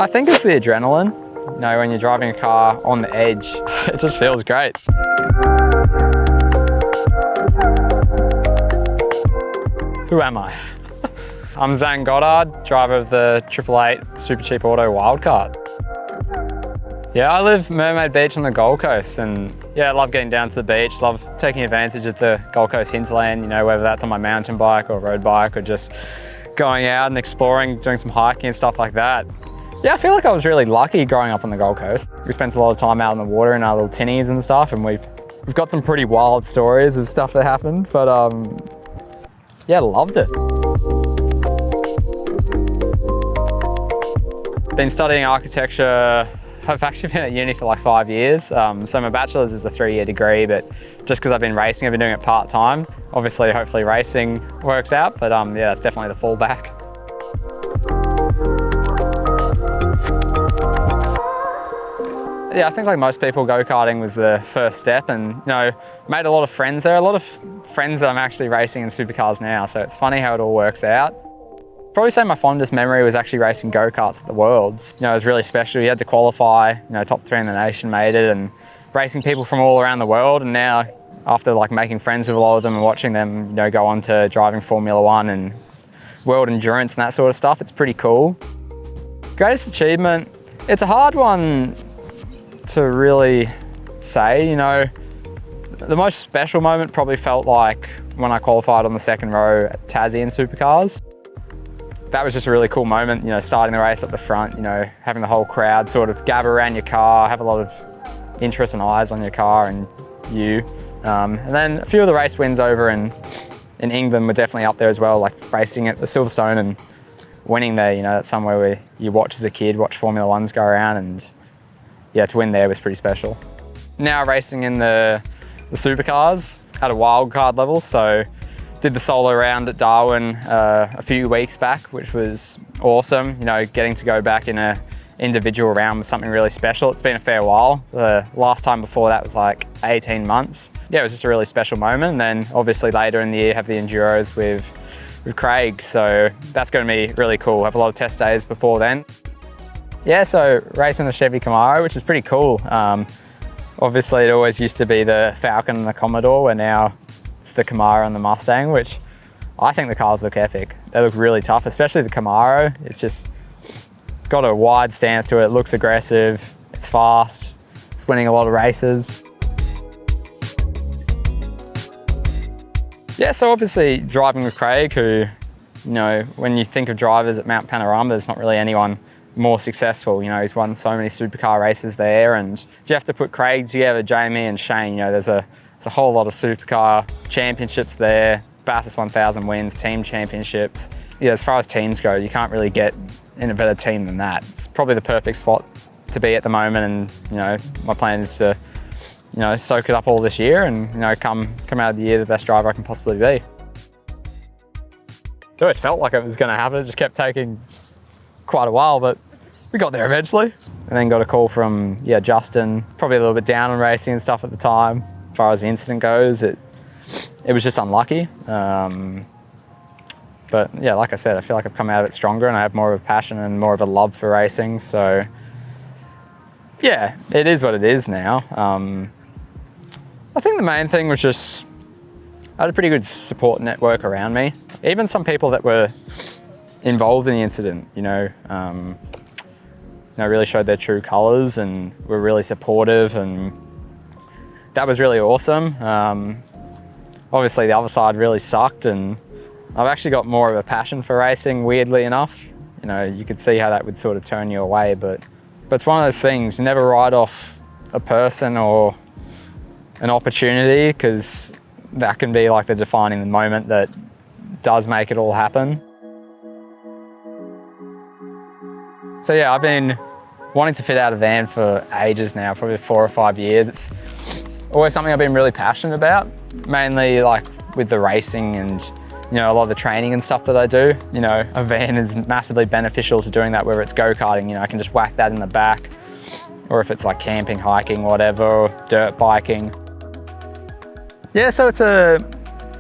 I think it's the adrenaline. You know, when you're driving a car on the edge, it just feels great. Who am I? I'm ZANE, driver of the 888 Supercheap Auto Wildcard. Yeah, I live Mermaid Beach on the Gold Coast, and yeah, I love getting down to the beach, love taking advantage of the Gold Coast hinterland, you know, whether that's on my mountain bike or road bike or just going out and exploring, doing some hiking and stuff like that. Yeah, I feel like I was really lucky growing up on the Gold Coast. We spent a lot of time out in the water in our little tinnies and stuff, and we've got some pretty wild stories of stuff that happened, but yeah, loved it. Been studying architecture. I've actually been at uni for like 5 years. So my bachelor's is a 3-year degree, but just because I've been racing, I've been doing it part-time. Obviously, hopefully racing works out, but yeah, that's definitely the fallback. Yeah, I think like most people, go-karting was the first step, and you know, made a lot of friends there. A lot of friends that I'm actually racing in supercars now, so it's funny how it all works out. Probably say my fondest memory was actually racing go-karts at the Worlds. You know, it was really special. You had to qualify, you know, top 3 in the nation made it, and racing people from all around the world. And now, after like making friends with a lot of them and watching them, you know, go on to driving Formula 1 and world endurance and that sort of stuff, it's pretty cool. Greatest achievement, it's a hard one to really say, you know. The most special moment probably felt like when I qualified on the 2nd row at Tassie in supercars. That was just a really cool moment, you know, starting the race at the front, you know, having the whole crowd sort of gather around your car, have a lot of interest and eyes on your car and you. And then a few of the race wins over in England were definitely up there as well, like racing at the Silverstone and winning there, you know, that's somewhere where you watch as a kid, watch Formula 1s go around, and yeah, to win there was pretty special. Now racing in the supercars at a wildcard level, so did the solo round at Darwin a few weeks back, which was awesome. You know, getting to go back in a individual round was something really special. It's been a fair while. The last time before that was like 18 months. Yeah, it was just a really special moment. And then obviously later in the year have the Enduros with Craig. So that's going to be really cool. Have a lot of test days before then. Yeah, so racing the Chevy Camaro, which is pretty cool. Obviously it always used to be the Falcon and the Commodore, where now it's the Camaro and the Mustang, which I think the cars look epic. They look really tough, especially the Camaro. It's just got a wide stance to it, looks aggressive, it's fast, it's winning a lot of races. Yeah, so obviously driving with Craig, who, you know, when you think of drivers at Mount Panorama, there's not really anyone more successful. You know, he's won so many supercar races there, and if you have to put Craig together, Jamie and Shane, you know, there's a whole lot of supercar championships there, Bathurst 1000 wins, team championships. Yeah, as far as teams go, you can't really get in a better team than that. It's probably the perfect spot to be at the moment, and you know, my plan is to, you know, soak it up all this year and, you know, come out of the year the best driver I can possibly be. It always felt like it was going to happen. It just kept taking quite a while, but we got there eventually. And then got a call from, yeah, Justin, probably a little bit down on racing and stuff at the time. As far as the incident goes, it was just unlucky. But yeah, like I said, I feel like I've come out of it stronger and I have more of a passion and more of a love for racing. So yeah, it is what it is now. I think the main thing was just, I had a pretty good support network around me. Even some people that were involved in the incident, you know, really showed their true colours and were really supportive, and that was really awesome. Obviously the other side really sucked, and I've actually got more of a passion for racing, weirdly enough. You know, you could see how that would sort of turn you away, but it's one of those things, never write off a person or an opportunity, because that can be like the defining moment that does make it all happen. So yeah, I've been wanting to fit out a van for ages now, probably 4 or 5 years. It's always something I've been really passionate about, mainly like with the racing and, you know, a lot of the training and stuff that I do. You know, a van is massively beneficial to doing that, whether it's go-karting, you know, I can just whack that in the back, or if it's like camping, hiking, whatever, or dirt biking. Yeah, so it's a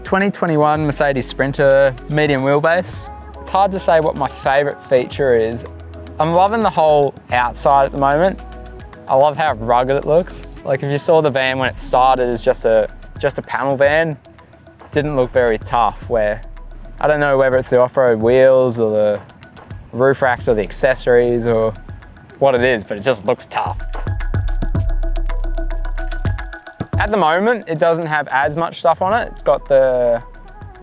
2021 Mercedes Sprinter medium wheelbase. It's hard to say what my favorite feature is. I'm loving the whole outside at the moment. I love how rugged it looks. Like if you saw the van when it started as just a panel van, didn't look very tough, where I don't know whether it's the off-road wheels or the roof racks or the accessories or what it is, but it just looks tough. At the moment, it doesn't have as much stuff on it. It's got the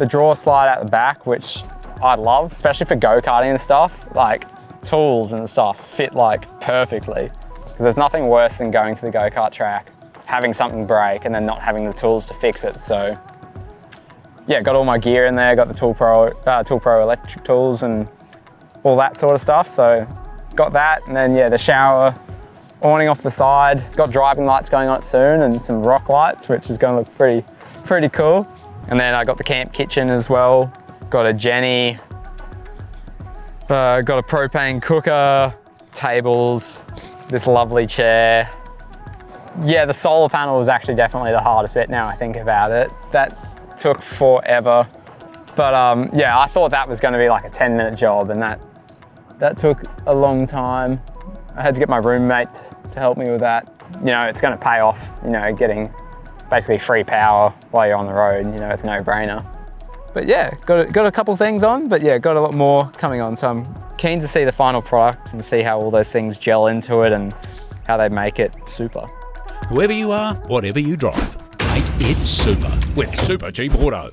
drawer slide out the back, which I love, especially for go-karting and stuff. Like tools and stuff fit like perfectly, because there's nothing worse than going to the go-kart track, having something break and then not having the tools to fix it. So yeah, got all my gear in there, got the Tool Pro electric tools and all that sort of stuff. So got that, and then yeah, the shower awning off the side. Got driving lights going on it soon and some rock lights, which is gonna look pretty cool. And then I got the camp kitchen as well. Got a Jenny, got a propane cooker, tables, this lovely chair. Yeah, the solar panel was actually definitely the hardest bit now I think about it. That took forever. But yeah, I thought that was gonna be like a 10-minute job, and that took a long time. I had to get my roommate to help me with that. You know, it's gonna pay off, you know, getting basically free power while you're on the road, you know, it's a no-brainer. But yeah, got a couple things on, but yeah, got a lot more coming on. So I'm keen to see the final product and see how all those things gel into it and how they make it super. Whoever you are, whatever you drive, make it super with Supercheap Auto.